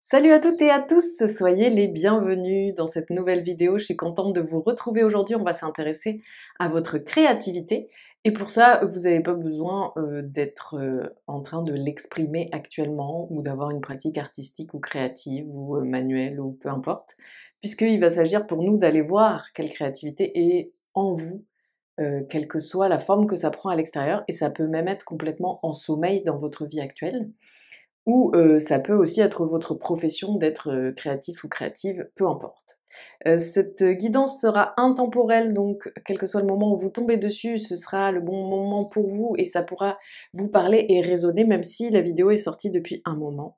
Salut à toutes et à tous, soyez les bienvenus dans cette nouvelle vidéo. Je suis contente de vous retrouver aujourd'hui. On va s'intéresser à votre créativité. Et pour ça, vous n'avez pas besoin d'être en train de l'exprimer actuellement ou d'avoir une pratique artistique ou créative ou manuelle ou peu importe, puisqu'il va s'agir pour nous d'aller voir quelle créativité est en vous, quelle que soit la forme que ça prend à l'extérieur. Et ça peut même être complètement en sommeil dans votre vie actuelle. Ou ça peut aussi être votre profession d'être, créatif ou créative, peu importe. Cette guidance sera intemporelle, donc quel que soit le moment où vous tombez dessus, ce sera le bon moment pour vous et ça pourra vous parler et résonner même si la vidéo est sortie depuis un moment.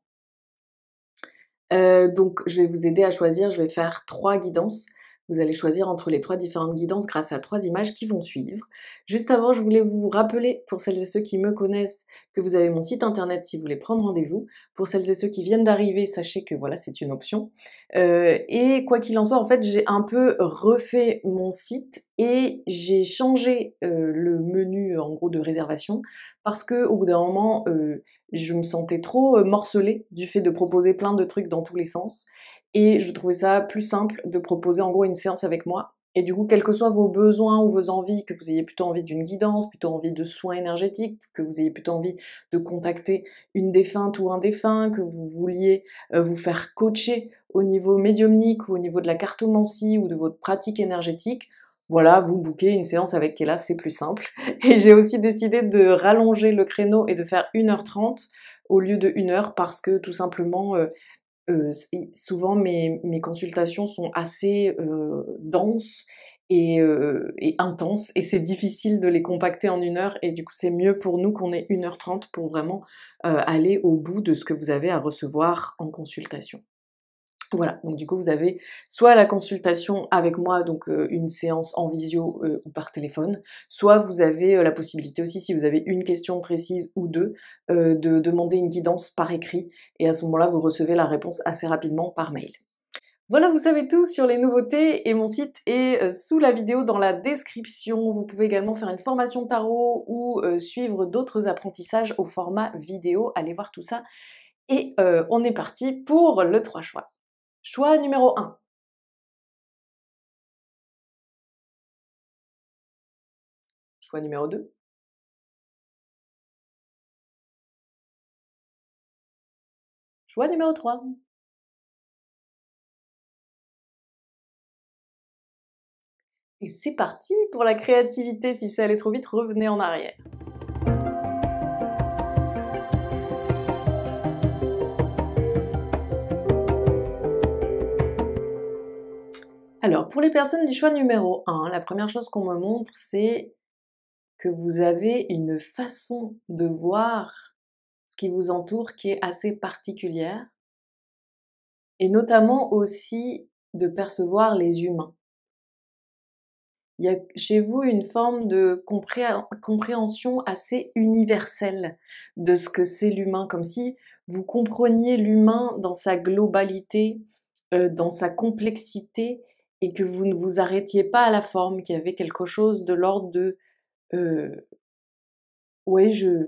Donc je vais vous aider à choisir, je vais faire 3 guidances. Vous allez choisir entre les 3 différentes guidances grâce à 3 images qui vont suivre. Juste avant, je voulais vous rappeler, pour celles et ceux qui me connaissent, que vous avez mon site internet si vous voulez prendre rendez-vous. Pour celles et ceux qui viennent d'arriver, sachez que voilà, c'est une option. Et quoi qu'il en soit, en fait, j'ai un peu refait mon site et j'ai changé, le menu, en gros, de réservation parce qu'au bout d'un moment, je me sentais trop morcelée du fait de proposer plein de trucs dans tous les sens et je trouvais ça plus simple de proposer en gros une séance avec moi. Et du coup, quels que soient vos besoins ou vos envies, que vous ayez plutôt envie d'une guidance, plutôt envie de soins énergétiques, que vous ayez plutôt envie de contacter une défunte ou un défunt, que vous vouliez vous faire coacher au niveau médiumnique ou au niveau de la cartomancie ou de votre pratique énergétique, voilà, vous booquez une séance avec Kéla, c'est plus simple. Et j'ai aussi décidé de rallonger le créneau et de faire 1h30 au lieu de 1 heure parce que tout simplement, souvent mes consultations sont assez denses et intenses et c'est difficile de les compacter en 1 heure et du coup c'est mieux pour nous qu'on ait 1h30 pour vraiment aller au bout de ce que vous avez à recevoir en consultation. Voilà, donc du coup vous avez soit la consultation avec moi, donc une séance en visio ou par téléphone, soit vous avez la possibilité aussi, si vous avez une question précise ou deux, de demander une guidance par écrit, et à ce moment-là vous recevez la réponse assez rapidement par mail. Voilà, vous savez tout sur les nouveautés et mon site est sous la vidéo dans la description. Vous pouvez également faire une formation tarot ou suivre d'autres apprentissages au format vidéo. Allez voir tout ça. Et on est parti pour le 3 choix. Choix numéro 1. Choix numéro 2. Choix numéro 3. Et c'est parti pour la créativité. Si c'est allé trop vite, revenez en arrière. Alors, pour les personnes du choix numéro 1, la première chose qu'on me montre, c'est que vous avez une façon de voir ce qui vous entoure qui est assez particulière, et notamment aussi de percevoir les humains. Il y a chez vous une forme de compréhension assez universelle de ce que c'est l'humain, comme si vous compreniez l'humain dans sa globalité, dans sa complexité, et que vous ne vous arrêtiez pas à la forme, qu'il y avait quelque chose de l'ordre de ouais, je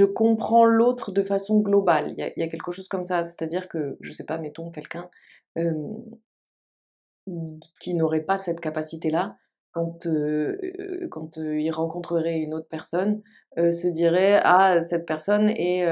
comprends l'autre de façon globale. Il y a quelque chose comme ça, c'est-à-dire que, je sais pas, mettons quelqu'un euh, qui n'aurait pas cette capacité-là, quand il rencontrerait une autre personne, se dirait: «Ah, cette personne est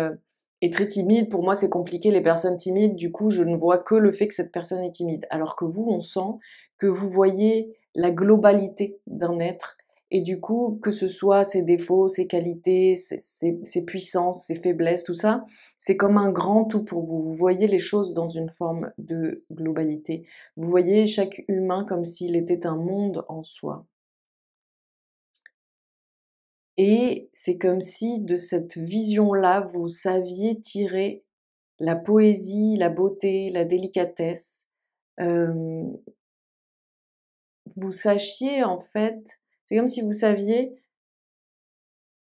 très timide, pour moi c'est compliqué les personnes timides, du coup je ne vois que le fait que cette personne est timide». Alors que vous, on sent que vous voyez la globalité d'un être et du coup, que ce soit ses défauts, ses qualités, ses puissances, ses faiblesses, tout ça, c'est comme un grand tout pour vous. Vous voyez les choses dans une forme de globalité. Vous voyez chaque humain comme s'il était un monde en soi. Et c'est comme si de cette vision-là, vous saviez tirer la poésie, la beauté, la délicatesse. Hem, Vous sachiez en fait, c'est comme si vous saviez,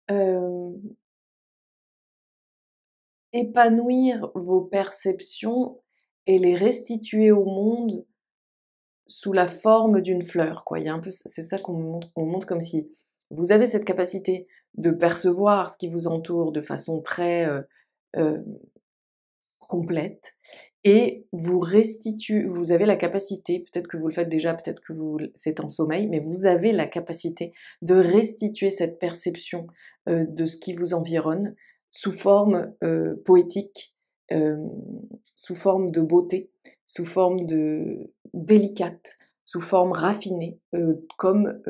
hem, épanouir vos perceptions et les restituer au monde sous la forme d'une fleur, quoi. Il y a un peu, c'est ça qu'on me montre. On montre comme si vous avez cette capacité de percevoir ce qui vous entoure de façon très, heu, complète, et vous vous avez la capacité, peut-être que vous le faites déjà, peut-être que c'est en sommeil, mais vous avez la capacité de restituer cette perception de ce qui vous environne sous forme poétique, euh, sous forme de beauté, sous forme de délicate, sous forme raffinée, comme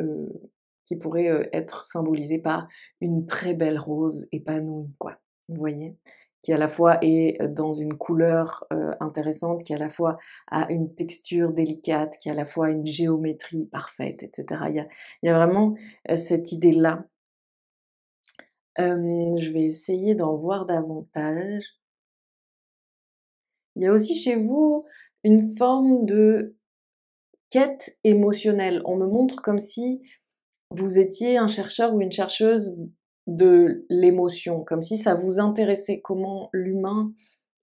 qui pourrait être symbolisée par une très belle rose épanouie, quoi. Vous voyez? Qui à la fois est dans une couleur intéressante, qui à la fois a une texture délicate, qui à la fois a une géométrie parfaite, etc. Il y a vraiment cette idée-là. Je vais essayer d'en voir davantage. Il y a aussi chez vous une forme de quête émotionnelle. On me montre comme si vous étiez un chercheur ou une chercheuse de l'émotion, comme si ça vous intéressait comment l'humain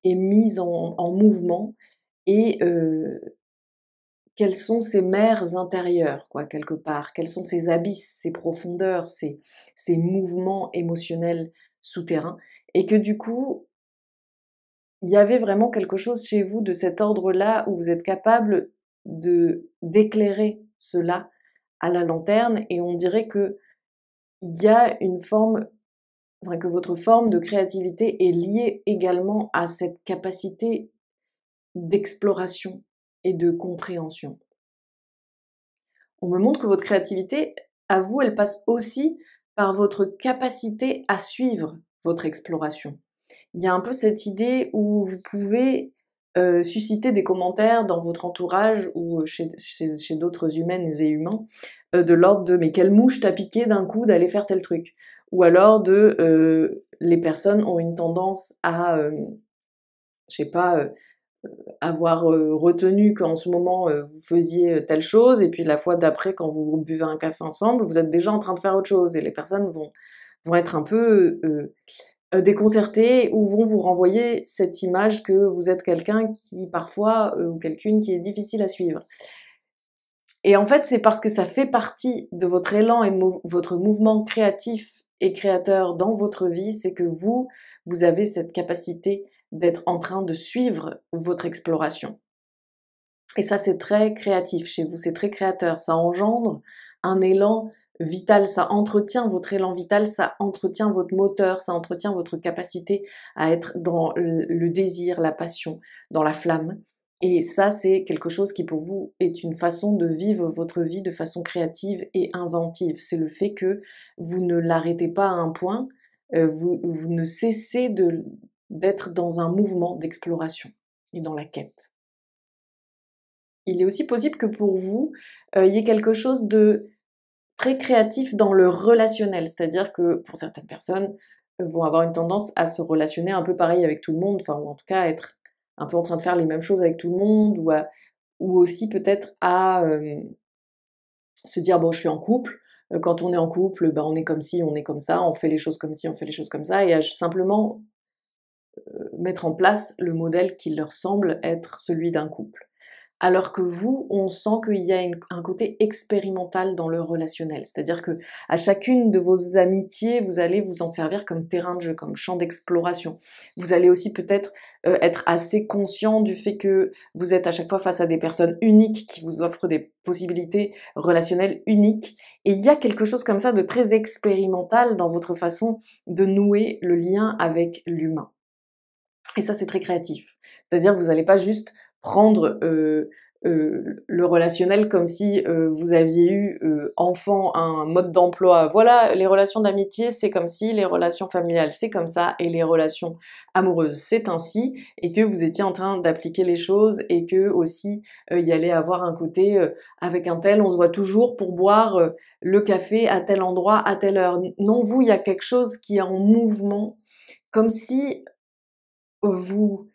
est mis en mouvement et quelles sont ses mers intérieures, quoi, quelque part, quels sont ses abysses, ses profondeurs, ses mouvements émotionnels souterrains, et que du coup, il y avait vraiment quelque chose chez vous de cet ordre-là où vous êtes capable d'éclairer cela à la lanterne, et on dirait que il y a une forme, enfin, que votre forme de créativité est liée également à cette capacité d'exploration et de compréhension. On me montre que votre créativité, à vous, elle passe aussi par votre capacité à suivre votre exploration. Il y a un peu cette idée où vous pouvez susciter des commentaires dans votre entourage ou chez d'autres humaines et humains, de l'ordre de «mais quelle mouche t'a piqué d'un coup d'aller faire tel truc?» ou alors de les personnes ont une tendance à, je sais pas, avoir retenu qu'en ce moment vous faisiez telle chose, et puis la fois d'après quand vous buvez un café ensemble, vous êtes déjà en train de faire autre chose, et les personnes vont être un peu déconcertées, ou vont vous renvoyer cette image que vous êtes quelqu'un qui parfois, ou quelqu'une qui est difficile à suivre. Et en fait, c'est parce que ça fait partie de votre élan et de votre mouvement créatif et créateur dans votre vie, c'est que vous avez cette capacité d'être en train de suivre votre exploration. Et ça, c'est très créatif chez vous, c'est très créateur. Ça engendre un élan vital, ça entretient votre élan vital, ça entretient votre moteur, ça entretient votre capacité à être dans le désir, la passion, dans la flamme. Et ça, c'est quelque chose qui pour vous est une façon de vivre votre vie de façon créative et inventive. C'est le fait que vous ne l'arrêtez pas à un point, vous ne cessez d'être dans un mouvement d'exploration et dans la quête. Il est aussi possible que pour vous, il y ait quelque chose de très créatif dans le relationnel. C'est-à-dire que pour certaines personnes, vont avoir une tendance à se relationner un peu pareil avec tout le monde, enfin, ou en tout cas être un peu en train de faire les mêmes choses avec tout le monde, ou aussi peut-être à se dire: «Bon, je suis en couple», quand on est en couple, ben, on est comme ci, on est comme ça, on fait les choses comme ci, on fait les choses comme ça, et à simplement mettre en place le modèle qui leur semble être celui d'un couple. Alors que vous, on sent qu'il y a un côté expérimental dans le relationnel. C'est-à-dire que à chacune de vos amitiés, vous allez vous en servir comme terrain de jeu, comme champ d'exploration. Vous allez aussi peut-être être assez conscient du fait que vous êtes à chaque fois face à des personnes uniques qui vous offrent des possibilités relationnelles uniques. Et il y a quelque chose comme ça de très expérimental dans votre façon de nouer le lien avec l'humain. Et ça, c'est très créatif. C'est-à-dire, vous n'allez pas juste prendre le relationnel comme si vous aviez eu enfant un mode d'emploi. Voilà, les relations d'amitié, c'est comme si, les relations familiales, c'est comme ça, et les relations amoureuses, c'est ainsi, et que vous étiez en train d'appliquer les choses, et que aussi il y allait avoir un côté avec un tel, on se voit toujours pour boire le café à tel endroit, à telle heure. Non, vous, il y a quelque chose qui est en mouvement, comme si vous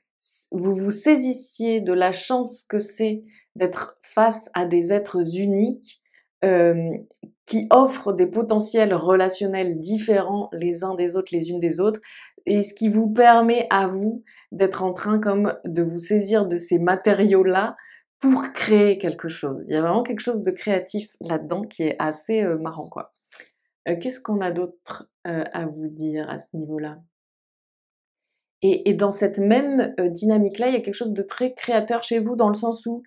vous saisissiez de la chance que c'est d'être face à des êtres uniques, qui offrent des potentiels relationnels différents les uns des autres, les unes des autres, et ce qui vous permet à vous d'être en train comme de vous saisir de ces matériaux-là pour créer quelque chose. Il y a vraiment quelque chose de créatif là-dedans qui est assez marrant, quoi. Qu'est-ce qu'on a d'autre à vous dire à ce niveau-là? Et dans cette même dynamique-là, il y a quelque chose de très créateur chez vous, dans le sens où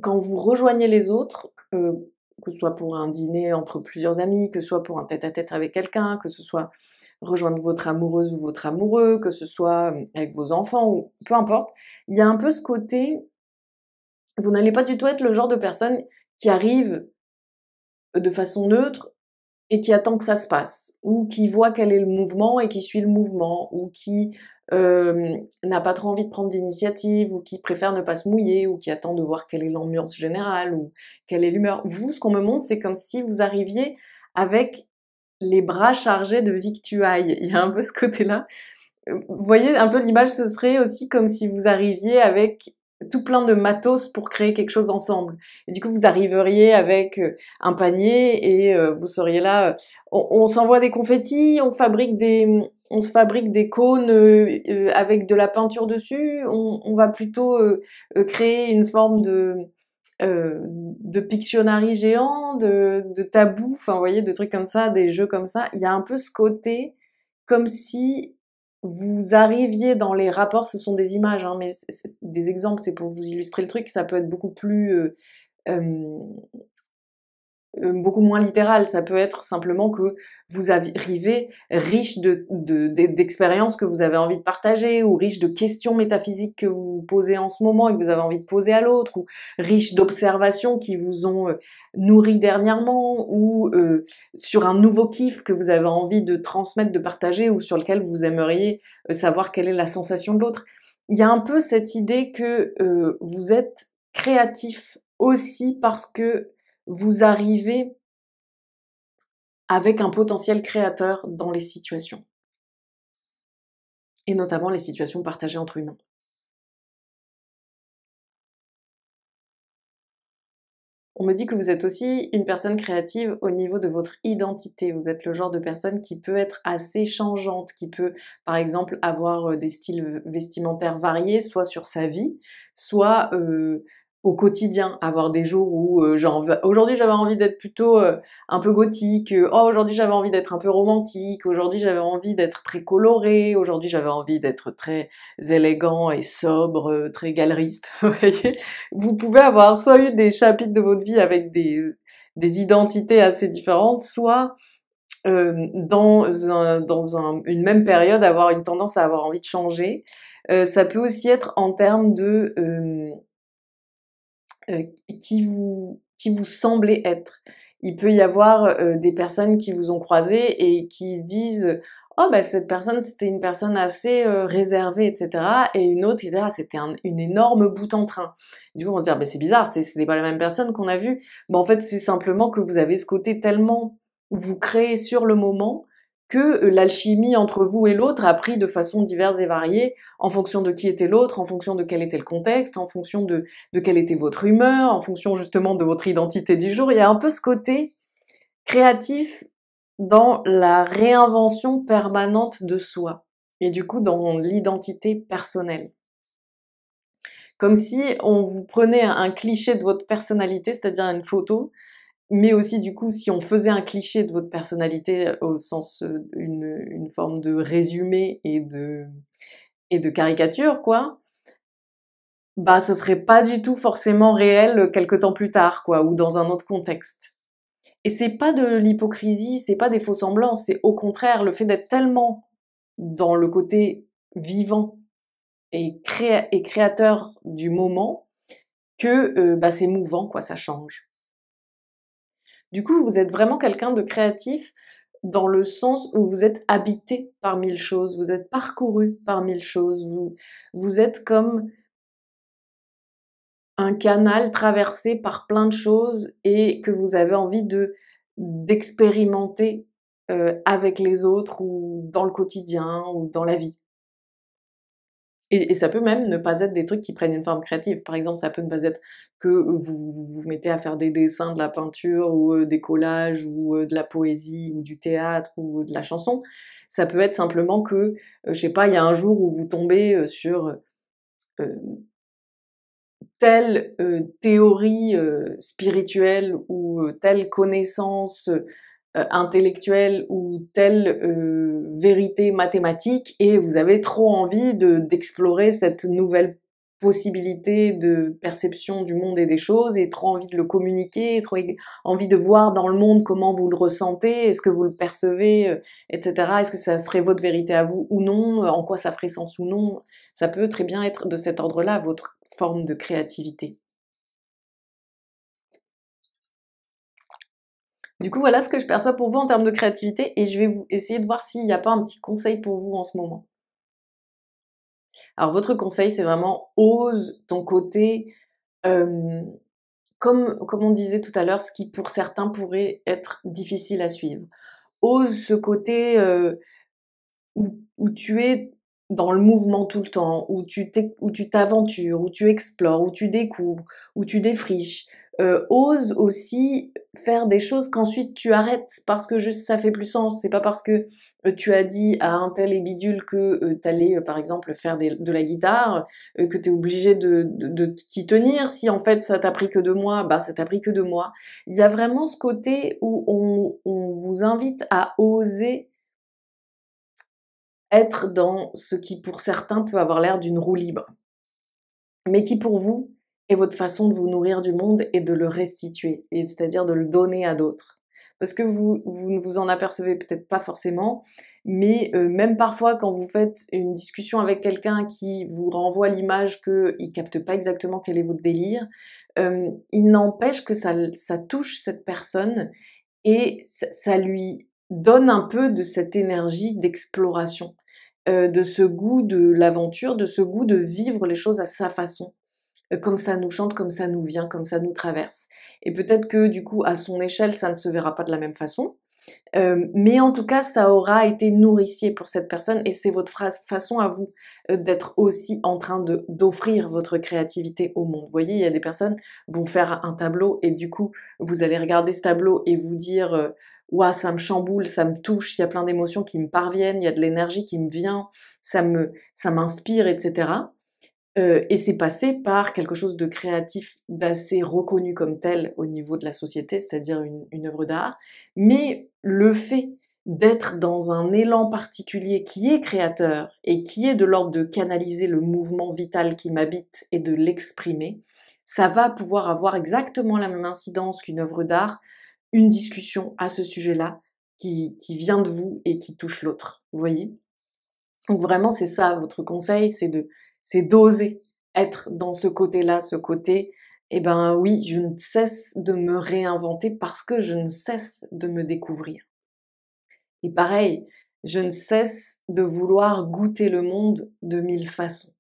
quand vous rejoignez les autres, que ce soit pour un dîner entre plusieurs amis, que ce soit pour un tête-à-tête avec quelqu'un, que ce soit rejoindre votre amoureuse ou votre amoureux, que ce soit avec vos enfants, ou peu importe, il y a un peu ce côté, vous n'allez pas du tout être le genre de personne qui arrive de façon neutre et qui attend que ça se passe, ou qui voit quel est le mouvement et qui suit le mouvement, ou qui n'a pas trop envie de prendre d'initiative, ou qui préfère ne pas se mouiller, ou qui attend de voir quelle est l'ambiance générale, ou quelle est l'humeur. Vous, ce qu'on me montre, c'est comme si vous arriviez avec les bras chargés de victuailles. Il y a un peu ce côté-là. Vous voyez un peu l'image, ce serait aussi comme si vous arriviez avec tout plein de matos pour créer quelque chose ensemble. Et du coup, vous arriveriez avec un panier et vous seriez là. On s'envoie des confettis, on se fabrique des cônes avec de la peinture dessus. On va plutôt créer une forme de Pictionary géant, de tabou, enfin, vous voyez, de trucs comme ça, des jeux comme ça. Il y a un peu ce côté comme si vous arriviez dans les rapports, ce sont des images, hein, mais des exemples, c'est pour vous illustrer le truc, ça peut être euh, beaucoup moins littéral. Ça peut être simplement que vous arrivez riche d'expériences que vous avez envie de partager, ou riche de questions métaphysiques que vous vous posez en ce moment et que vous avez envie de poser à l'autre, ou riche d'observations qui vous ont nourri dernièrement, ou sur un nouveau kiff que vous avez envie de transmettre, de partager, ou sur lequel vous aimeriez savoir quelle est la sensation de l'autre. Il y a un peu cette idée que vous êtes créatif aussi parce que vous arrivez avec un potentiel créateur dans les situations, et notamment les situations partagées entre humains. On me dit que vous êtes aussi une personne créative au niveau de votre identité. Vous êtes le genre de personne qui peut être assez changeante, qui peut, par exemple, avoir des styles vestimentaires variés, soit sur sa vie, soit au quotidien. Avoir des jours où, genre, aujourd'hui j'avais envie d'être plutôt un peu gothique, oh, aujourd'hui j'avais envie d'être un peu romantique, aujourd'hui j'avais envie d'être très coloré, aujourd'hui j'avais envie d'être très élégant et sobre, très galeriste, vous voyez. Vous pouvez avoir soit eu des chapitres de votre vie avec des identités assez différentes, soit une même période avoir une tendance à avoir envie de changer. Ça peut aussi être en termes de euh, qui vous semblez être. Il peut y avoir des personnes qui vous ont croisé et qui se disent oh bah cette personne c'était une personne assez réservée, etc. Et une autre qui dit ah c'était une énorme boute en train. Du coup on se dit ah, bah c'est bizarre, c'est pas la même personne qu'on a vue. Mais en fait c'est simplement que vous avez ce côté tellement vous créez sur le moment que l'alchimie entre vous et l'autre a pris de façon diverse et variée en fonction de qui était l'autre, en fonction de quel était le contexte, en fonction de quelle était votre humeur, en fonction justement de votre identité du jour. Il y a un peu ce côté créatif dans la réinvention permanente de soi, et du coup dans l'identité personnelle. Comme si on vous prenait un cliché de votre personnalité, c'est-à-dire une photo, mais aussi du coup si on faisait un cliché de votre personnalité au sens une forme de résumé et de caricature, quoi, bah ce serait pas du tout forcément réel quelque temps plus tard, quoi, ou dans un autre contexte. Et c'est pas de l'hypocrisie, c'est pas des faux semblants, c'est au contraire le fait d'être tellement dans le côté vivant et créateur du moment que bah c'est mouvant, quoi, ça change. Du coup, vous êtes vraiment quelqu'un de créatif dans le sens où vous êtes habité par mille choses, vous êtes parcouru par mille choses, vous êtes comme un canal traversé par plein de choses et que vous avez envie d'expérimenter avec les autres ou dans le quotidien ou dans la vie. Et ça peut même ne pas être des trucs qui prennent une forme créative. Par exemple, ça peut ne pas être que vous mettez à faire des dessins, de la peinture ou des collages ou de la poésie ou du théâtre ou de la chanson. Ça peut être simplement que, je sais pas, il y a un jour où vous tombez sur euh, telle théorie spirituelle ou telle connaissance intellectuelle ou telle vérité mathématique, et vous avez trop envie d'explorer cette nouvelle possibilité de perception du monde et des choses, et trop envie de le communiquer, trop envie de voir dans le monde comment vous le ressentez, est-ce que vous le percevez, etc. Est-ce que ça serait votre vérité à vous ou non, en quoi ça ferait sens ou non. Ça peut très bien être de cet ordre-là, votre forme de créativité. Du coup, voilà ce que je perçois pour vous en termes de créativité, et je vais essayer de voir s'il n'y a pas un petit conseil pour vous en ce moment. Alors votre conseil, c'est vraiment ose ton côté, euh, comme on disait tout à l'heure, ce qui pour certains pourrait être difficile à suivre. Ose ce côté où tu es dans le mouvement tout le temps, où tu t'aventures, où tu explores, où tu découvres, où tu défriches. Ose aussi faire des choses qu'ensuite tu arrêtes parce que juste ça fait plus sens. C'est pas parce que tu as dit à un tel et bidule que t'allais par exemple faire de la guitare que t'es obligé de t'y tenir. Si en fait ça t'a pris que 2 mois, bah ça t'a pris que 2 mois. Il y a vraiment ce côté où on vous invite à oser être dans ce qui pour certains peut avoir l'air d'une roue libre, mais qui pour vous est votre façon de vous nourrir du monde et de le restituer, et c'est-à-dire de le donner à d'autres. Parce que vous ne vous en apercevez peut-être pas forcément, mais même parfois quand vous faites une discussion avec quelqu'un qui vous renvoie l'image qu'il capte pas exactement quel est votre délire, il n'empêche que ça touche cette personne, et ça lui donne un peu de cette énergie d'exploration, de ce goût de l'aventure, de ce goût de vivre les choses à sa façon, comme ça nous chante, comme ça nous vient, comme ça nous traverse. Et peut-être que du coup, à son échelle, ça ne se verra pas de la même façon, mais en tout cas, ça aura été nourricier pour cette personne, et c'est votre façon à vous d'être aussi en train d'offrir votre créativité au monde. Vous voyez, il y a des personnes qui vont faire un tableau, et du coup, vous allez regarder ce tableau et vous dire ouah, ça me chamboule, ça me touche, il y a plein d'émotions qui me parviennent, il y a de l'énergie qui me vient, ça m'inspire, etc. Et c'est passé par quelque chose de créatif, d'assez reconnu comme tel au niveau de la société, c'est-à-dire une œuvre d'art. Mais le fait d'être dans un élan particulier qui est créateur et qui est de l'ordre de canaliser le mouvement vital qui m'habite et de l'exprimer, ça va pouvoir avoir exactement la même incidence qu'une œuvre d'art, une discussion à ce sujet-là qui vient de vous et qui touche l'autre. Vous voyez? Donc vraiment, c'est ça, votre conseil, c'est d'oser être dans ce côté-là, ce côté, eh ben oui, je ne cesse de me réinventer parce que je ne cesse de me découvrir. Et pareil, je ne cesse de vouloir goûter le monde de 1000 façons.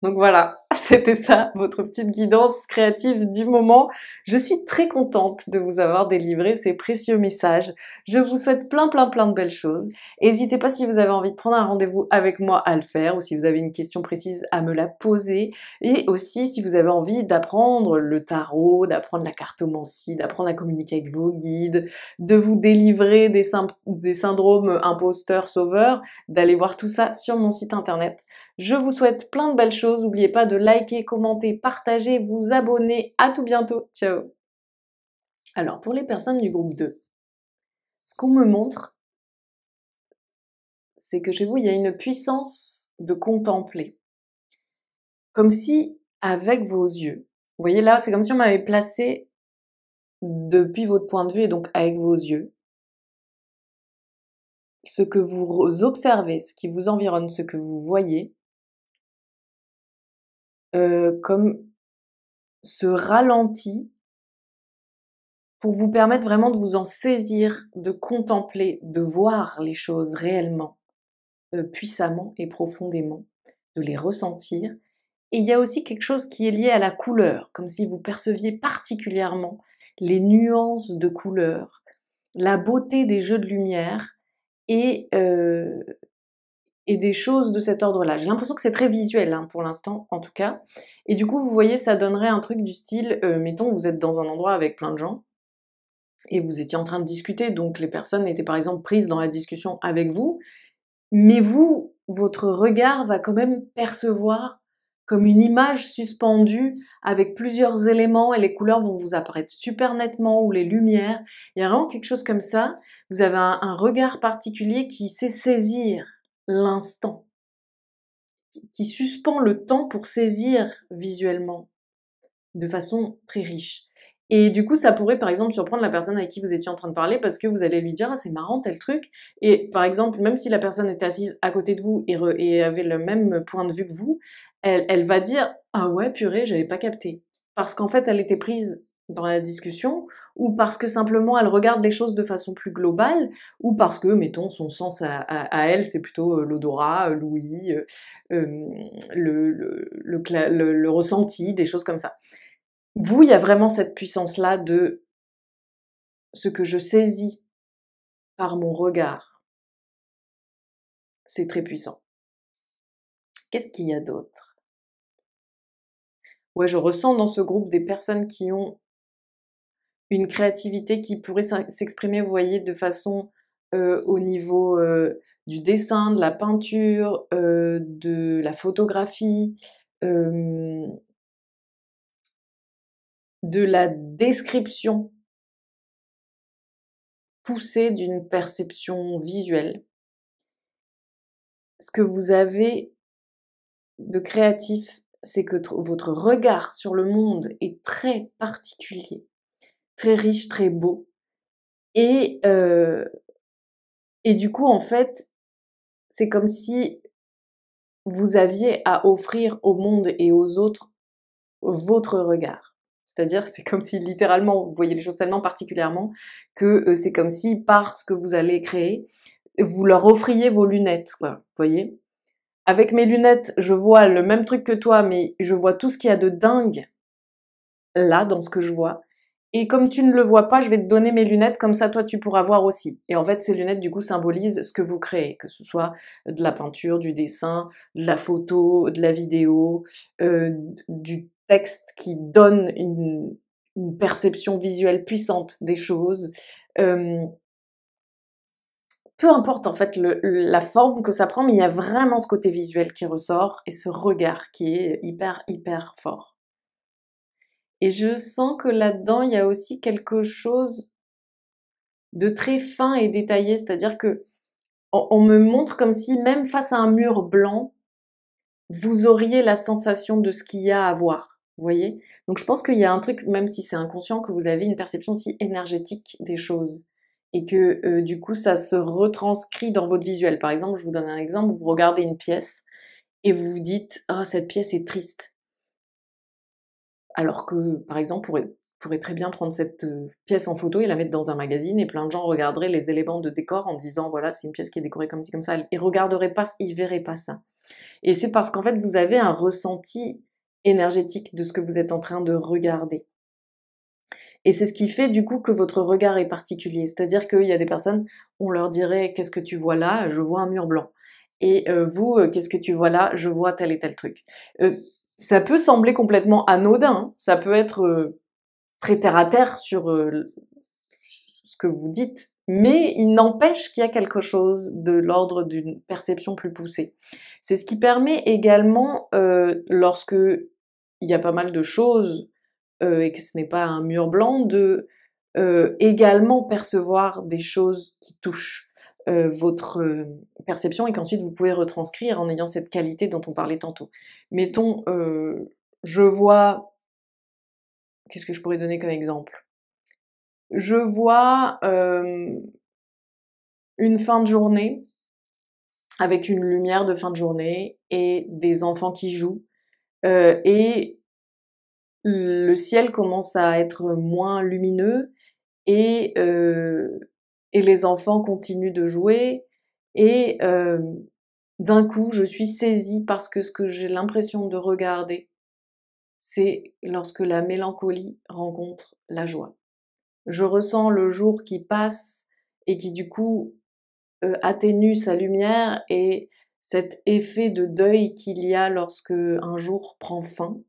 Donc voilà, c'était ça, votre petite guidance créative du moment. Je suis très contente de vous avoir délivré ces précieux messages. Je vous souhaite plein de belles choses. N'hésitez pas, si vous avez envie de prendre un rendez-vous avec moi, à le faire, ou si vous avez une question précise à me la poser. Et aussi, si vous avez envie d'apprendre le tarot, d'apprendre la cartomancie, d'apprendre à communiquer avec vos guides, de vous délivrer des syndromes imposteurs-sauveurs, d'aller voir tout ça sur mon site internet. Je vous souhaite plein de belles choses. N'oubliez pas de liker, commenter, partager, vous abonner. À tout bientôt. Ciao. Alors, pour les personnes du groupe 2, ce qu'on me montre, c'est que chez vous, il y a une puissance de contempler. Comme si, avec vos yeux, vous voyez là, c'est comme si on m'avait placé depuis votre point de vue, et donc avec vos yeux, ce que vous observez, ce qui vous environne, ce que vous voyez, comme ce ralenti pour vous permettre vraiment de vous en saisir, de contempler, de voir les choses réellement, puissamment et profondément, de les ressentir. Et il y a aussi quelque chose qui est lié à la couleur, comme si vous perceviez particulièrement les nuances de couleurs, la beauté des jeux de lumière, et, euh, et des choses de cet ordre-là. J'ai l'impression que c'est très visuel, hein, pour l'instant, en tout cas. Et du coup, vous voyez, ça donnerait un truc du style, mettons, vous êtes dans un endroit avec plein de gens, et vous étiez en train de discuter, donc les personnes étaient par exemple prises dans la discussion avec vous, mais vous, votre regard va quand même percevoir comme une image suspendue avec plusieurs éléments et les couleurs vont vous apparaître super nettement ou les lumières. Il y a vraiment quelque chose comme ça. Vous avez un regard particulier qui sait saisir l'instant, qui suspend le temps pour saisir visuellement de façon très riche. Et du coup, ça pourrait par exemple surprendre la personne avec qui vous étiez en train de parler parce que vous allez lui dire « Ah, c'est marrant tel truc ». Et par exemple, même si la personne était assise à côté de vous et avait le même point de vue que vous, elle va dire « Ah ouais, purée, j'avais pas capté ». Parce qu'en fait, elle était prise dans la discussion ou parce que simplement elle regarde les choses de façon plus globale ou parce que, mettons, son sens à elle, c'est plutôt l'odorat, l'ouïe, le ressenti, des choses comme ça. Vous, il y a vraiment cette puissance-là de ce que je saisis par mon regard. C'est très puissant. Qu'est-ce qu'il y a d'autre? Ouais, je ressens dans ce groupe des personnes qui ont une créativité qui pourrait s'exprimer, vous voyez, de façon au niveau du dessin, de la peinture, de la photographie, de la description poussée d'une perception visuelle. Ce que vous avez de créatif, c'est que votre regard sur le monde est très particulier, très riche, très beau. Et du coup, en fait, c'est comme si vous aviez à offrir au monde et aux autres votre regard. C'est-à-dire, c'est comme si littéralement, vous voyez les choses tellement particulièrement que c'est comme si, par ce que vous allez créer, vous leur offriez vos lunettes, quoi, vous voyez? Avec mes lunettes, je vois le même truc que toi, mais je vois tout ce qu'il y a de dingue là, dans ce que je vois. Et comme tu ne le vois pas, je vais te donner mes lunettes, comme ça toi tu pourras voir aussi. Et en fait, ces lunettes du coup symbolisent ce que vous créez, que ce soit de la peinture, du dessin, de la photo, de la vidéo, du texte qui donne une perception visuelle puissante des choses. Euh, Peu importe en fait la forme que ça prend, mais il y a vraiment ce côté visuel qui ressort et ce regard qui est hyper hyper fort. Et je sens que là-dedans, il y a aussi quelque chose de très fin et détaillé, c'est-à-dire que on me montre comme si même face à un mur blanc, vous auriez la sensation de ce qu'il y a à voir. Vous voyez? Donc je pense qu'il y a un truc, même si c'est inconscient, que vous avez une perception aussi énergétique des choses. Et que du coup, ça se retranscrit dans votre visuel. Par exemple, je vous donne un exemple, vous regardez une pièce et vous vous dites « Ah, cette pièce est triste ». Alors que, par exemple, pourrait très bien prendre cette pièce en photo et la mettre dans un magazine et plein de gens regarderaient les éléments de décor en disant voilà, c'est une pièce qui est décorée comme ci, comme ça, et regarderaient pas, ils verraient pas ça. Et c'est parce qu'en fait, vous avez un ressenti énergétique de ce que vous êtes en train de regarder. Et c'est ce qui fait du coup que votre regard est particulier. C'est-à-dire qu'il y a des personnes, on leur dirait qu'est-ce que tu vois là? Je vois un mur blanc. Et vous, qu'est-ce que tu vois là? Je vois tel et tel truc. Ça peut sembler complètement anodin, hein. Ça peut être très terre à terre sur ce que vous dites, mais il n'empêche qu'il y a quelque chose de l'ordre d'une perception plus poussée. C'est ce qui permet également, lorsque il y a pas mal de choses et que ce n'est pas un mur blanc, de également percevoir des choses qui touchent votre perception et qu'ensuite vous pouvez retranscrire en ayant cette qualité dont on parlait tantôt. Mettons, je vois, qu'est-ce que je pourrais donner comme exemple? Je vois une fin de journée avec une lumière de fin de journée et des enfants qui jouent et le ciel commence à être moins lumineux et les enfants continuent de jouer et d'un coup je suis saisie parce que ce que j'ai l'impression de regarder, c'est lorsque la mélancolie rencontre la joie. Je ressens le jour qui passe et qui du coup atténue sa lumière et cet effet de deuil qu'il y a lorsque un jour prend fin,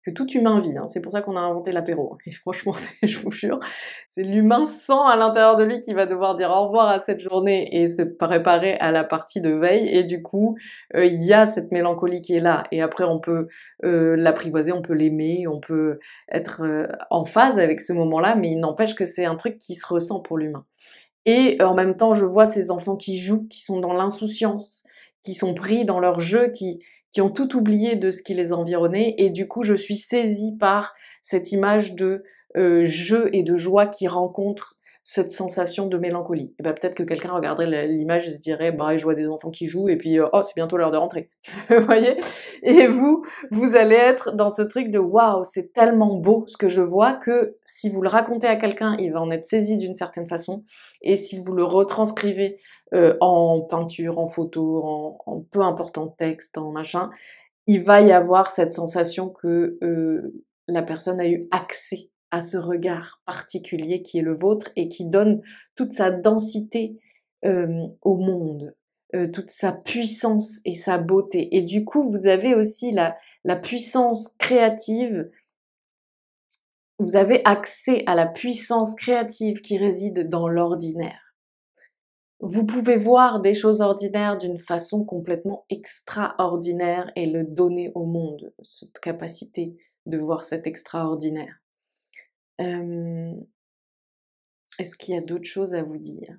que tout humain vit, hein. C'est pour ça qu'on a inventé l'apéro. Et franchement, je vous jure, c'est l'humain sans à l'intérieur de lui qui va devoir dire au revoir à cette journée et se préparer à la partie de veille. Et du coup, il y a cette mélancolie qui est là. Et après, on peut l'apprivoiser, on peut l'aimer, on peut être en phase avec ce moment-là, mais il n'empêche que c'est un truc qui se ressent pour l'humain. Et en même temps, je vois ces enfants qui jouent, qui sont dans l'insouciance, qui sont pris dans leur jeu, qui ont tout oublié de ce qui les environnait, et du coup, je suis saisie par cette image de jeu et de joie qui rencontre cette sensation de mélancolie. Et ben peut-être que quelqu'un regarderait l'image et se dirait, bah, je vois des enfants qui jouent, et puis, oh, c'est bientôt l'heure de rentrer. Vous voyez? Et vous allez être dans ce truc de waouh, c'est tellement beau ce que je vois que si vous le racontez à quelqu'un, il va en être saisi d'une certaine façon, et si vous le retranscrivez en peinture, en photo, en peu importe en texte, en machin, il va y avoir cette sensation que la personne a eu accès à ce regard particulier qui est le vôtre et qui donne toute sa densité au monde, toute sa puissance et sa beauté. Et du coup, vous avez aussi la puissance créative, vous avez accès à la puissance créative qui réside dans l'ordinaire. Vous pouvez voir des choses ordinaires d'une façon complètement extraordinaire et le donner au monde, cette capacité de voir cet extraordinaire. Est-ce qu'il y a d'autres choses à vous dire?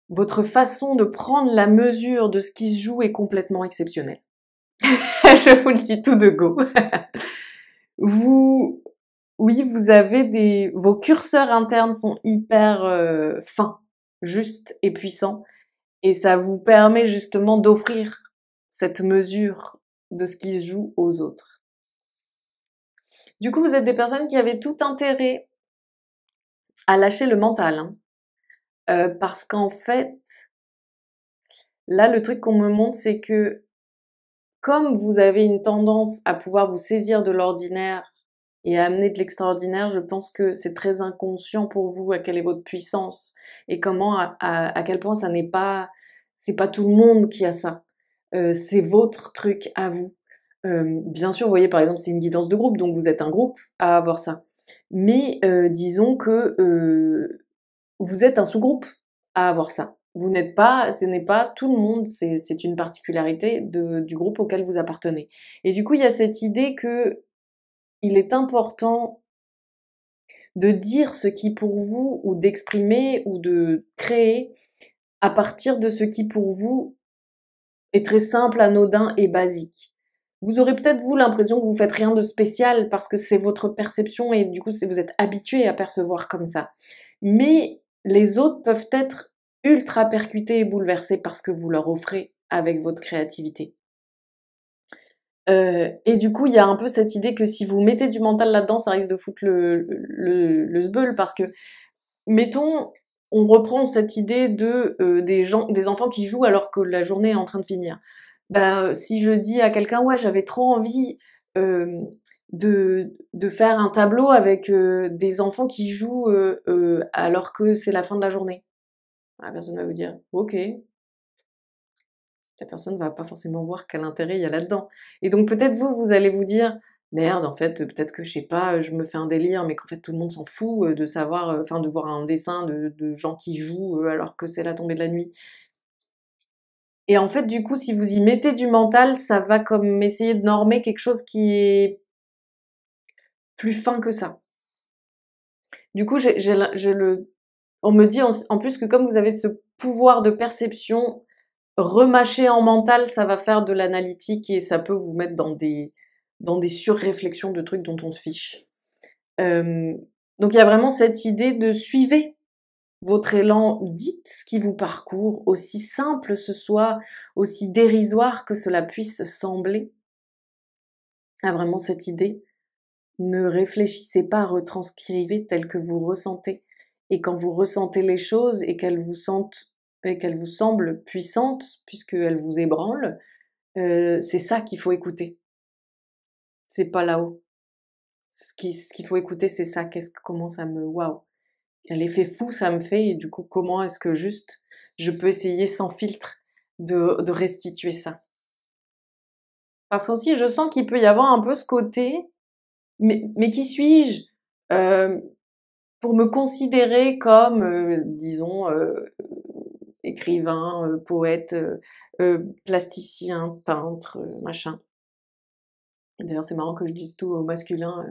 Votre façon de prendre la mesure de ce qui se joue est complètement exceptionnelle. Je vous le dis tout de go. Oui, vous avez vos curseurs internes sont hyper fins, justes et puissants. Et ça vous permet justement d'offrir cette mesure de ce qui se joue aux autres. Du coup, vous êtes des personnes qui avaient tout intérêt à lâcher le mental, hein. Parce qu'en fait, là, le truc qu'on me montre, c'est que comme vous avez une tendance à pouvoir vous saisir de l'ordinaire et à amener de l'extraordinaire, je pense que c'est très inconscient pour vous à quelle est votre puissance et comment, à quel point c'est pas tout le monde qui a ça. C'est votre truc à vous. Bien sûr, vous voyez, par exemple, c'est une guidance de groupe, donc vous êtes un groupe à avoir ça. Mais disons que vous êtes un sous-groupe à avoir ça. Vous n'êtes pas, ce n'est pas tout le monde, c'est une particularité du groupe auquel vous appartenez. Et du coup, il y a cette idée que il est important de dire ce qui pour vous, ou d'exprimer, ou de créer à partir de ce qui pour vous est très simple, anodin et basique. Vous aurez peut-être vous l'impression que vous faites rien de spécial parce que c'est votre perception et du coup vous êtes habitué à percevoir comme ça. Mais les autres peuvent être ultra percutés et bouleversés par ce que vous leur offrez avec votre créativité. Et du coup, il y a un peu cette idée que si vous mettez du mental là-dedans, ça risque de foutre le sbeul parce que, mettons, on reprend cette idée des enfants qui jouent alors que la journée est en train de finir. Ben, si je dis à quelqu'un, ouais, j'avais trop envie de faire un tableau avec des enfants qui jouent alors que c'est la fin de la journée. La personne va vous dire, ok. La personne va pas forcément voir quel intérêt il y a là-dedans. Et donc peut-être vous allez vous dire, merde, en fait, peut-être que je sais pas, je me fais un délire, mais qu'en fait tout le monde s'en fout de savoir, enfin de voir un dessin de gens qui jouent alors que c'est la tombée de la nuit. Et en fait, du coup, si vous y mettez du mental, ça va comme essayer de normer quelque chose qui est plus fin que ça. Du coup, on me dit en plus que comme vous avez ce pouvoir de perception, remâcher en mental, ça va faire de l'analytique et ça peut vous mettre dans des surréflexions de trucs dont on se fiche. Donc il y a vraiment cette idée de suivre votre élan, dites ce qui vous parcourt, aussi simple ce soit, aussi dérisoire que cela puisse sembler. Il y a vraiment cette idée. Ne réfléchissez pas, retranscrivez tel que vous ressentez. Et quand vous ressentez les choses et qu'elles vous semblent puissantes, puisqu'elles vous ébranlent, c'est ça qu'il faut écouter. C'est pas là-haut. Ce qu'il faut écouter, c'est ça. Comment ça me, waouh. Quel effet fou ça me fait et du coup, comment est-ce que juste je peux essayer sans filtre de restituer ça. Parce qu'aussi, je sens qu'il peut y avoir un peu ce côté, mais qui suis-je pour me considérer comme, disons, écrivain, poète, plasticien, peintre, machin. D'ailleurs, c'est marrant que je dise tout au masculin.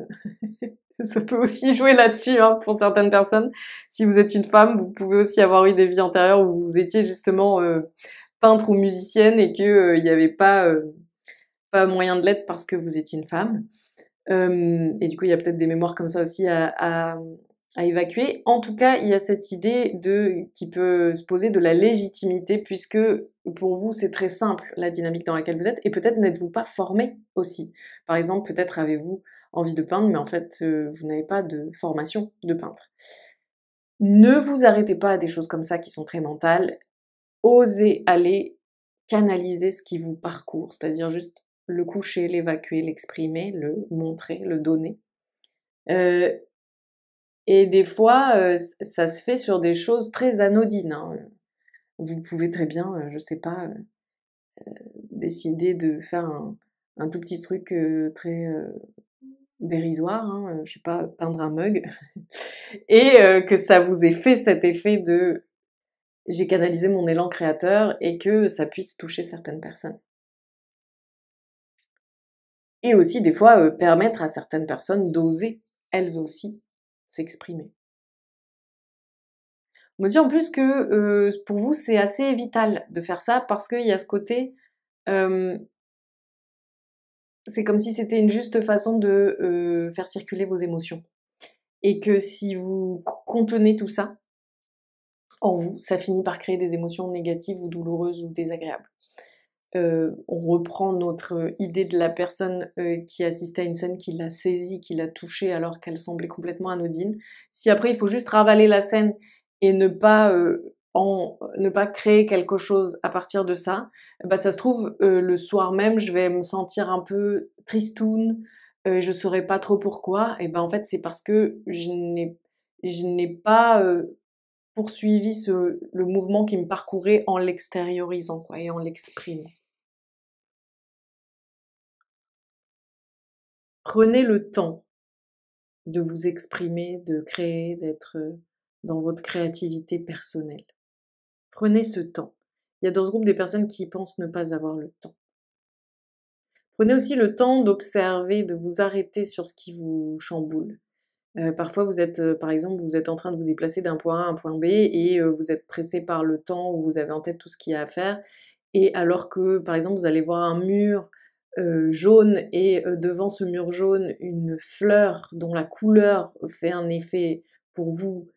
Ça peut aussi jouer là-dessus, hein, pour certaines personnes. Si vous êtes une femme, vous pouvez aussi avoir eu des vies antérieures où vous étiez justement peintre ou musicienne et que il n'y avait pas moyen de l'être parce que vous étiez une femme. Et du coup, il y a peut-être des mémoires comme ça aussi à évacuer. En tout cas, il y a cette idée qui peut se poser de la légitimité, puisque pour vous, c'est très simple, la dynamique dans laquelle vous êtes, et peut-être n'êtes-vous pas formé aussi. Par exemple, peut-être avez-vous envie de peindre, mais en fait, vous n'avez pas de formation de peintre. Ne vous arrêtez pas à des choses comme ça qui sont très mentales. Osez aller canaliser ce qui vous parcourt, c'est-à-dire juste le coucher, l'évacuer, l'exprimer, le montrer, le donner. Et des fois, ça se fait sur des choses très anodines, hein. Vous pouvez très bien, je sais pas, décider de faire un tout petit truc très dérisoire, hein, je sais pas, peindre un mug, et que ça vous ait fait cet effet de j'ai canalisé mon élan créateur et que ça puisse toucher certaines personnes. Et aussi des fois permettre à certaines personnes d'oser, elles aussi, s'exprimer. On me dit en plus que pour vous c'est assez vital de faire ça parce qu'il y a ce côté, euh, c'est comme si c'était une juste façon de faire circuler vos émotions. Et que si vous contenez tout ça en vous, ça finit par créer des émotions négatives ou douloureuses ou désagréables. On reprend notre idée de la personne qui assistait à une scène, qui l'a saisie, qui l'a touchée alors qu'elle semblait complètement anodine. Si après il faut juste ravaler la scène et ne pas créer quelque chose à partir de ça, bah ça se trouve le soir même je vais me sentir un peu tristoune, je saurais pas trop pourquoi. Et ben en fait c'est parce que je n'ai pas poursuivi le mouvement qui me parcourait en l'extériorisant quoi et en l'exprimant. Prenez le temps de vous exprimer, de créer, d'être dans votre créativité personnelle. Prenez ce temps. Il y a dans ce groupe des personnes qui pensent ne pas avoir le temps. Prenez aussi le temps d'observer, de vous arrêter sur ce qui vous chamboule. Parfois, vous êtes, par exemple, vous êtes en train de vous déplacer d'un point A à un point B et vous êtes pressé par le temps ou vous avez en tête tout ce qu'il y a à faire. Et alors que, par exemple, vous allez voir un mur jaune et devant ce mur jaune, une fleur dont la couleur fait un effet pour vous,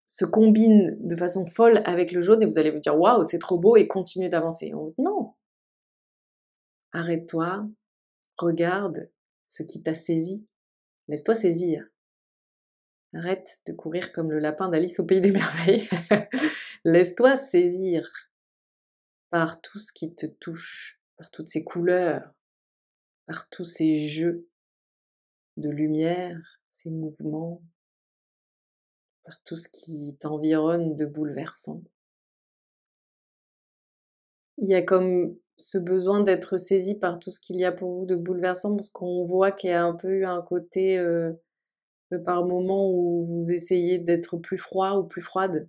se combine de façon folle avec le jaune et vous allez vous dire waouh, c'est trop beau et continuez d'avancer. Non, arrête-toi, regarde ce qui t'a saisi, laisse-toi saisir. Arrête de courir comme le lapin d'Alice au pays des merveilles. Laisse-toi saisir par tout ce qui te touche, par toutes ces couleurs, par tous ces jeux de lumière, ces mouvements, par tout ce qui t'environne de bouleversant. Il y a comme ce besoin d'être saisi par tout ce qu'il y a pour vous de bouleversant parce qu'on voit qu'il y a un peu eu un côté par moment où vous essayez d'être plus froid ou plus froide,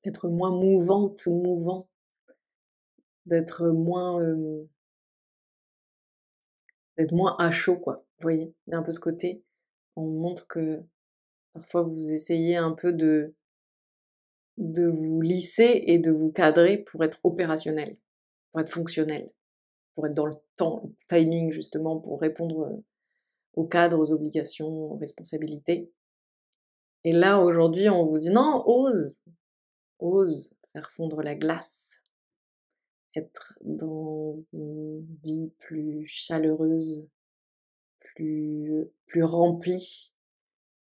d'être moins mouvante ou mouvant, d'être moins à chaud, quoi. Vous voyez? Il y a un peu ce côté, on montre que parfois vous essayez un peu de vous lisser et de vous cadrer pour être opérationnel, pour être fonctionnel, pour être dans le temps, le timing justement, pour répondre aux cadres, aux obligations, aux responsabilités. Et là, aujourd'hui, on vous dit non, ose faire fondre la glace, être dans une vie plus chaleureuse, plus remplie,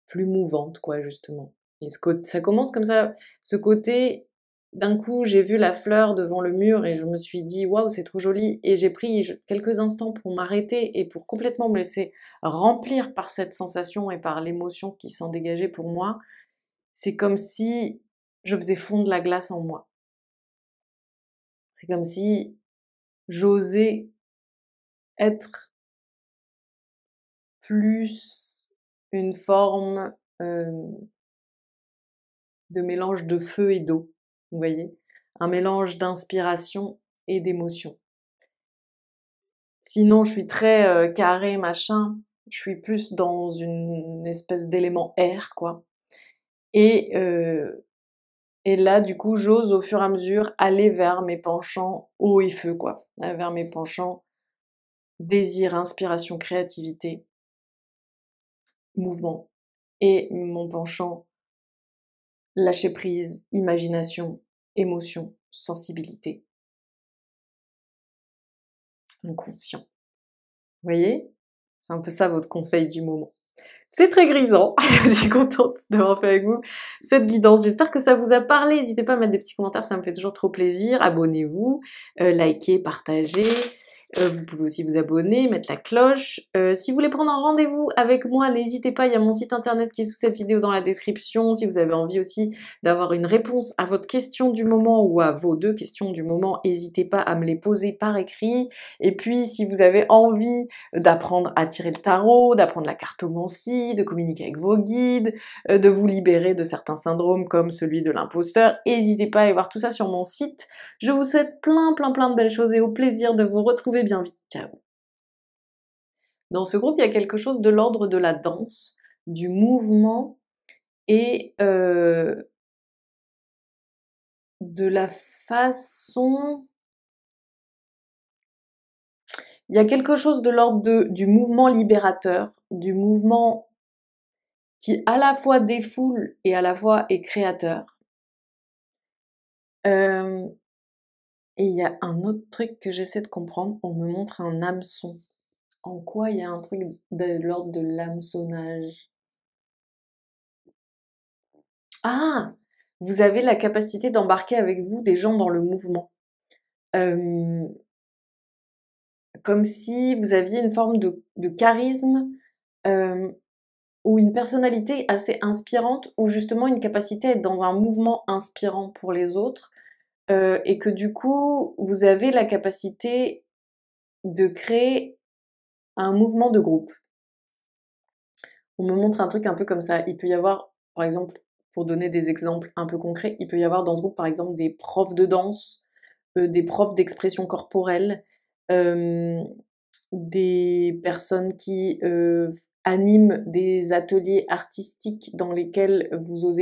plus mouvante, quoi, justement. Et ça commence comme ça, ce côté, d'un coup, j'ai vu la fleur devant le mur et je me suis dit, waouh, c'est trop joli. Et j'ai pris quelques instants pour m'arrêter et pour complètement me laisser remplir par cette sensation et par l'émotion qui s'en dégageait pour moi. C'est comme si je faisais fondre la glace en moi. C'est comme si j'osais être plus une forme de mélange de feu et d'eau, vous voyez? Un mélange d'inspiration et d'émotion. Sinon, je suis très carré, machin, je suis plus dans une espèce d'élément air, quoi. Et, euh, et là, du coup, j'ose au fur et à mesure aller vers mes penchants eau et feu, quoi. Vers mes penchants désir, inspiration, créativité, mouvement. Et mon penchant lâcher prise, imagination, émotion, sensibilité, inconscient. Vous voyez? C'est un peu ça votre conseil du moment. C'est très grisant, je suis contente d'avoir fait avec vous cette guidance. J'espère que ça vous a parlé. N'hésitez pas à mettre des petits commentaires, ça me fait toujours trop plaisir. Abonnez-vous, likez, partagez. Vous pouvez aussi vous abonner, mettre la cloche. Si vous voulez prendre un rendez-vous avec moi, n'hésitez pas, il y a mon site internet qui est sous cette vidéo dans la description. Si vous avez envie aussi d'avoir une réponse à votre question du moment ou à vos 2 questions du moment, n'hésitez pas à me les poser par écrit. Et puis, si vous avez envie d'apprendre à tirer le tarot, d'apprendre la cartomancie, de communiquer avec vos guides, de vous libérer de certains syndromes comme celui de l'imposteur, n'hésitez pas à aller voir tout ça sur mon site. Je vous souhaite plein de belles choses et au plaisir de vous retrouver bien vite. Ciao. Dans ce groupe, il y a quelque chose de l'ordre de la danse, du mouvement et de la façon... Il y a quelque chose de l'ordre du mouvement libérateur, du mouvement qui à la fois défoule et à la fois est créateur. Et il y a un autre truc que j'essaie de comprendre, on me montre un hameçon. En quoi il y a un truc de l'ordre de l'hameçonnage? Ah! Vous avez la capacité d'embarquer avec vous des gens dans le mouvement. Comme si vous aviez une forme de charisme ou une personnalité assez inspirante ou justement une capacité à être dans un mouvement inspirant pour les autres et que du coup, vous avez la capacité de créer un mouvement de groupe. On me montre un truc un peu comme ça. Il peut y avoir, par exemple, pour donner des exemples un peu concrets, il peut y avoir dans ce groupe, par exemple, des profs de danse, des profs d'expression corporelle, des personnes qui animent des ateliers artistiques dans lesquels vous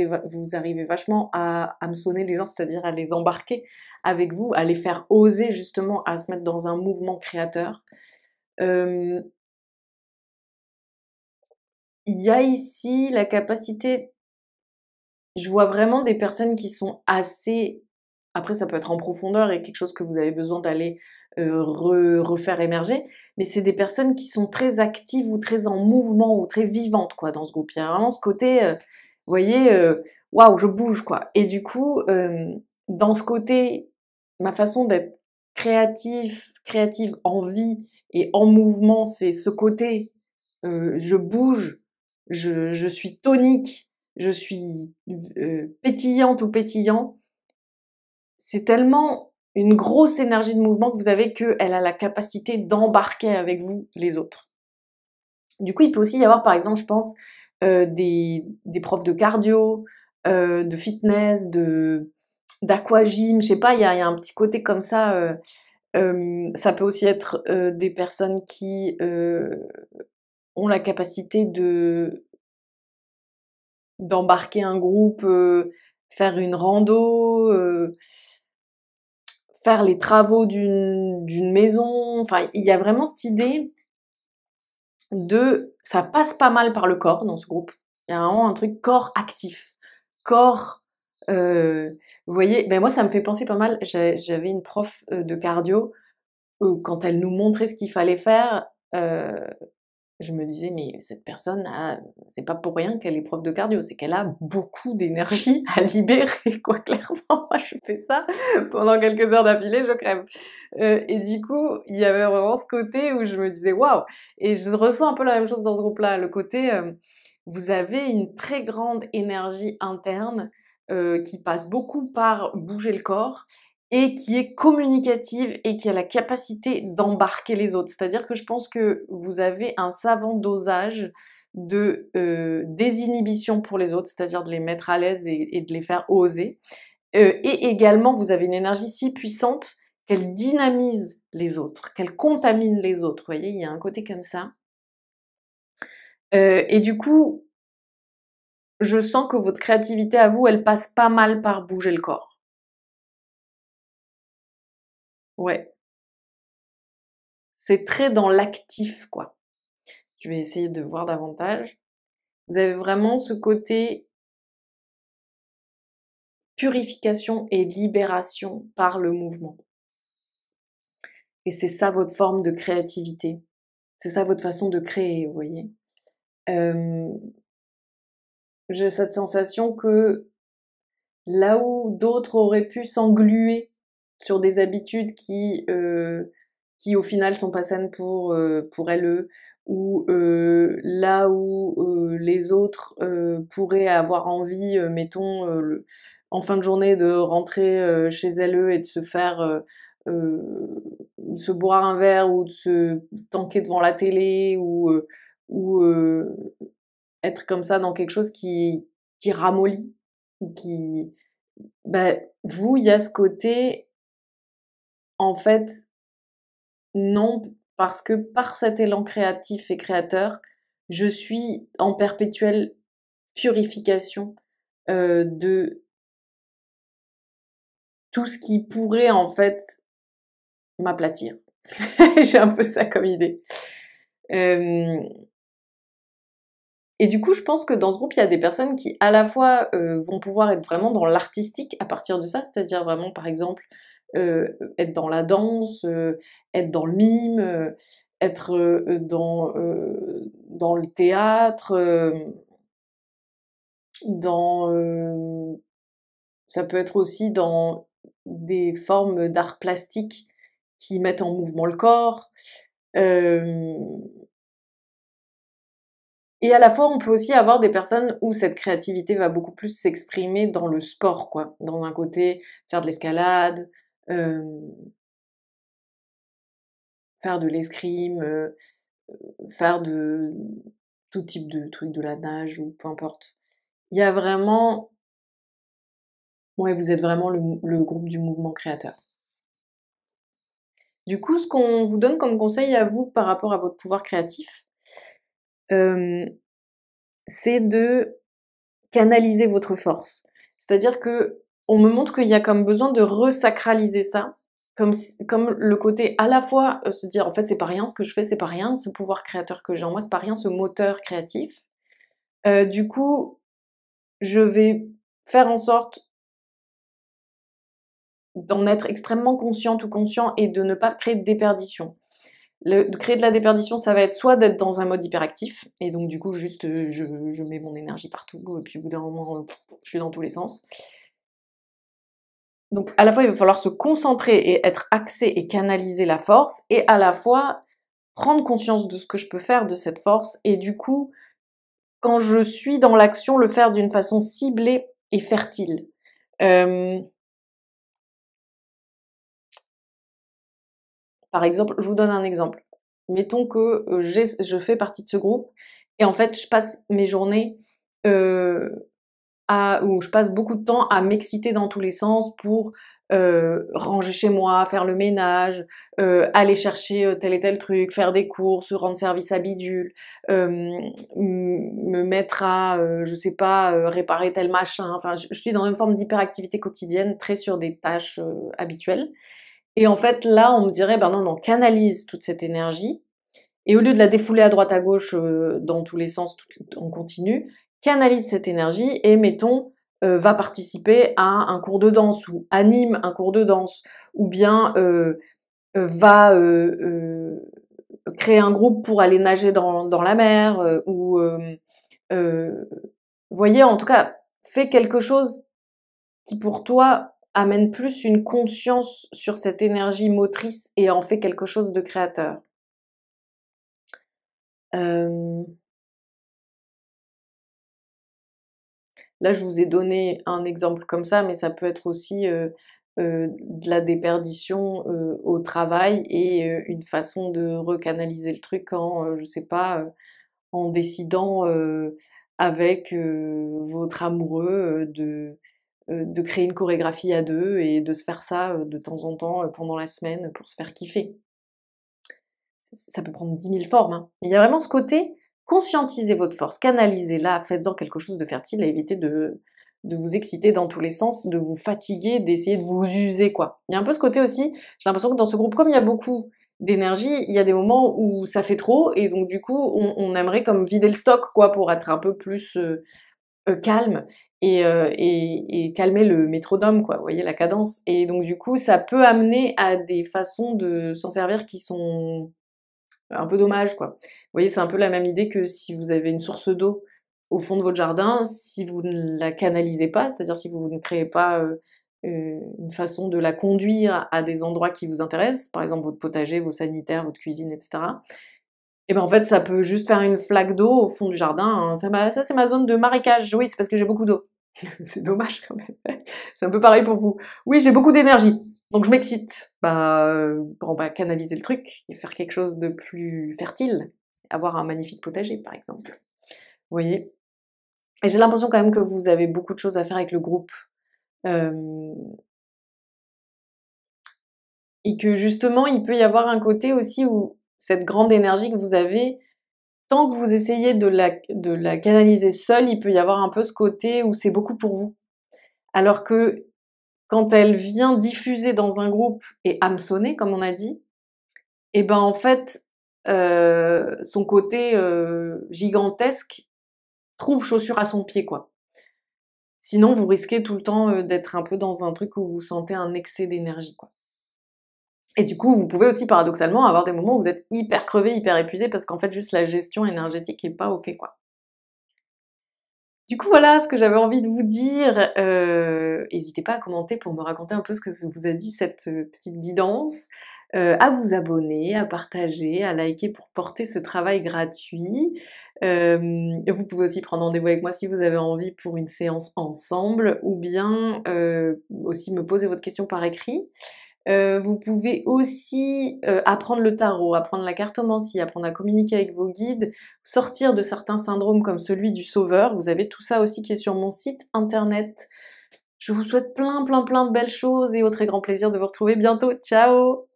arrivez vachement à hameçonner les gens, c'est-à-dire à les embarquer avec vous, à les faire oser justement à se mettre dans un mouvement créateur. Il y a ici la capacité, je vois vraiment des personnes qui sont assez, après ça peut être en profondeur et quelque chose que vous avez besoin d'aller refaire émerger, mais c'est des personnes qui sont très actives ou très en mouvement ou très vivantes quoi dans ce groupe. Il y a vraiment ce côté, vous voyez, waouh, je bouge quoi. Et du coup, dans ce côté, ma façon d'être créative en vie et en mouvement, c'est ce côté, je bouge, je suis tonique, je suis pétillante ou pétillant. C'est tellement une grosse énergie de mouvement que vous avez qu'elle a la capacité d'embarquer avec vous les autres. Du coup, il peut aussi y avoir, par exemple, je pense, des profs de cardio, de fitness, d'aquagym, je sais pas, il y a un petit côté comme ça. Ça peut aussi être des personnes qui ont la capacité d'embarquer un groupe, faire une rando, faire les travaux d'une maison. Enfin, il y a vraiment cette idée de ça passe pas mal par le corps dans ce groupe. Il y a vraiment un truc corps actif, corps. Vous voyez, ben moi ça me fait penser pas mal. J'avais une prof de cardio quand elle nous montrait ce qu'il fallait faire. Je me disais, mais cette personne, c'est pas pour rien qu'elle est prof de cardio, c'est qu'elle a beaucoup d'énergie à libérer, quoi, clairement. Moi, je fais ça pendant quelques heures d'affilée, je crève. Et du coup, il y avait vraiment ce côté où je me disais, waouh! Et je ressens un peu la même chose dans ce groupe-là, le côté, vous avez une très grande énergie interne qui passe beaucoup par bouger le corps et qui est communicative et qui a la capacité d'embarquer les autres. C'est-à-dire que je pense que vous avez un savant dosage de désinhibition pour les autres, c'est-à-dire de les mettre à l'aise et de les faire oser. Et également, vous avez une énergie si puissante qu'elle dynamise les autres, qu'elle contamine les autres. Vous voyez, il y a un côté comme ça. Et du coup, je sens que votre créativité à vous, elle passe pas mal par bouger le corps. Ouais. C'est très dans l'actif, quoi. Je vais essayer de voir davantage. Vous avez vraiment ce côté purification et libération par le mouvement. Et c'est ça votre forme de créativité. C'est ça votre façon de créer, vous voyez. J'ai cette sensation que là où d'autres auraient pu s'engluer sur des habitudes qui au final sont pas saines pour elles, ou là où les autres pourraient avoir envie, mettons, en fin de journée de rentrer chez elles et de se faire se boire un verre ou de se tanker devant la télé ou être comme ça dans quelque chose qui ramollit, qui bah, vous, il y a ce côté, en fait, non, parce que par cet élan créatif et créateur, je suis en perpétuelle purification de tout ce qui pourrait, en fait, m'aplatir. J'ai un peu ça comme idée. Et du coup, je pense que dans ce groupe, il y a des personnes qui, à la fois, vont pouvoir être vraiment dans l'artistique à partir de ça, c'est-à-dire vraiment, par exemple, être dans la danse, être dans le mime, être dans le théâtre, dans ça peut être aussi dans des formes d'art plastique qui mettent en mouvement le corps. Et à la fois, on peut aussi avoir des personnes où cette créativité va beaucoup plus s'exprimer dans le sport, quoi. Dans un côté, faire de l'escalade, euh, faire de l'escrime, faire de tout type de trucs, de la nage ou peu importe. Il y a vraiment, ouais, vous êtes vraiment le groupe du mouvement créateur. Du coup, ce qu'on vous donne comme conseil à vous par rapport à votre pouvoir créatif, euh, c'est de canaliser votre force. C'est-à-dire que on me montre qu'il y a comme besoin de resacraliser ça, comme le côté à la fois se dire en fait c'est pas rien ce que je fais, c'est pas rien ce pouvoir créateur que j'ai en moi, c'est pas rien ce moteur créatif. Du coup, je vais faire en sorte d'en être extrêmement consciente ou conscient et de ne pas créer de déperdition. De créer de la déperdition, ça va être soit d'être dans un mode hyperactif, et donc du coup juste je mets mon énergie partout, et puis au bout d'un moment je suis dans tous les sens. Donc à la fois il va falloir se concentrer et être axé et canaliser la force, et à la fois prendre conscience de ce que je peux faire de cette force, et du coup quand je suis dans l'action le faire d'une façon ciblée et fertile. Euh, Par exemple, je vous donne un exemple. Mettons que je fais partie de ce groupe et en fait je passe mes journées où je passe beaucoup de temps à m'exciter dans tous les sens pour ranger chez moi, faire le ménage, aller chercher tel et tel truc, faire des courses, rendre service à bidule, me mettre à, je sais pas, réparer tel machin. Enfin, je suis dans une forme d'hyperactivité quotidienne, très sur des tâches habituelles. Et en fait, là, on me dirait, ben non, non, canalise toute cette énergie, et au lieu de la défouler à droite à gauche dans tous les sens, on continue, canalise cette énergie et, mettons, va participer à un cours de danse, ou anime un cours de danse, ou bien va créer un groupe pour aller nager dans la mer, ou... voyez, en tout cas, fais quelque chose qui pour toi amène plus une conscience sur cette énergie motrice et en fait quelque chose de créateur. Euh, Là, je vous ai donné un exemple comme ça, mais ça peut être aussi de la déperdition au travail et une façon de recanaliser le truc en, je sais pas, en décidant avec votre amoureux de créer une chorégraphie à deux et de se faire ça de temps en temps pendant la semaine pour se faire kiffer. Ça peut prendre 10 000 formes, hein. Il y a vraiment ce côté, conscientisez votre force, canalisez-la, faites-en quelque chose de fertile et évitez de vous exciter dans tous les sens, de vous fatiguer, d'essayer de vous user, quoi. Il y a un peu ce côté aussi, j'ai l'impression que dans ce groupe, comme il y a beaucoup d'énergie, il y a des moments où ça fait trop, et donc du coup, on aimerait comme vider le stock, quoi, pour être un peu plus calme et calmer le métronome, quoi, vous voyez, la cadence. Et donc du coup, ça peut amener à des façons de s'en servir qui sont un peu dommage, quoi. Vous voyez, c'est un peu la même idée que si vous avez une source d'eau au fond de votre jardin, si vous ne la canalisez pas, c'est-à-dire si vous ne créez pas une façon de la conduire à des endroits qui vous intéressent, par exemple votre potager, vos sanitaires, votre cuisine, etc. Et ben en fait, ça peut juste faire une flaque d'eau au fond du jardin, hein. Ça c'est ma zone de marécage. Oui, c'est parce que j'ai beaucoup d'eau. C'est dommage quand même. C'est un peu pareil pour vous. Oui, j'ai beaucoup d'énergie. Donc je m'excite. Bon, canaliser le truc et faire quelque chose de plus fertile. Avoir un magnifique potager, par exemple. Vous voyez? Et j'ai l'impression quand même que vous avez beaucoup de choses à faire avec le groupe. Euh, et que justement, il peut y avoir un côté aussi où cette grande énergie que vous avez, tant que vous essayez de la canaliser seule, il peut y avoir un peu ce côté où c'est beaucoup pour vous. Alors que quand elle vient diffuser dans un groupe et hameçonner, comme on a dit, et ben en fait, son côté gigantesque trouve chaussure à son pied, quoi. Sinon, vous risquez tout le temps d'être un peu dans un truc où vous sentez un excès d'énergie, quoi. Et du coup, vous pouvez aussi paradoxalement avoir des moments où vous êtes hyper crevé, hyper épuisé, parce qu'en fait, juste la gestion énergétique est pas ok, quoi. Du coup, voilà ce que j'avais envie de vous dire. N'hésitez pas à commenter pour me raconter un peu ce que vous a dit cette petite guidance, à vous abonner, à partager, à liker pour porter ce travail gratuit. Vous pouvez aussi prendre rendez-vous avec moi si vous avez envie pour une séance ensemble, ou bien aussi me poser votre question par écrit. Vous pouvez aussi apprendre le tarot, apprendre la cartomancie, apprendre à communiquer avec vos guides, sortir de certains syndromes comme celui du sauveur. Vous avez tout ça aussi qui est sur mon site internet. Je vous souhaite plein de belles choses et au très grand plaisir de vous retrouver bientôt. Ciao!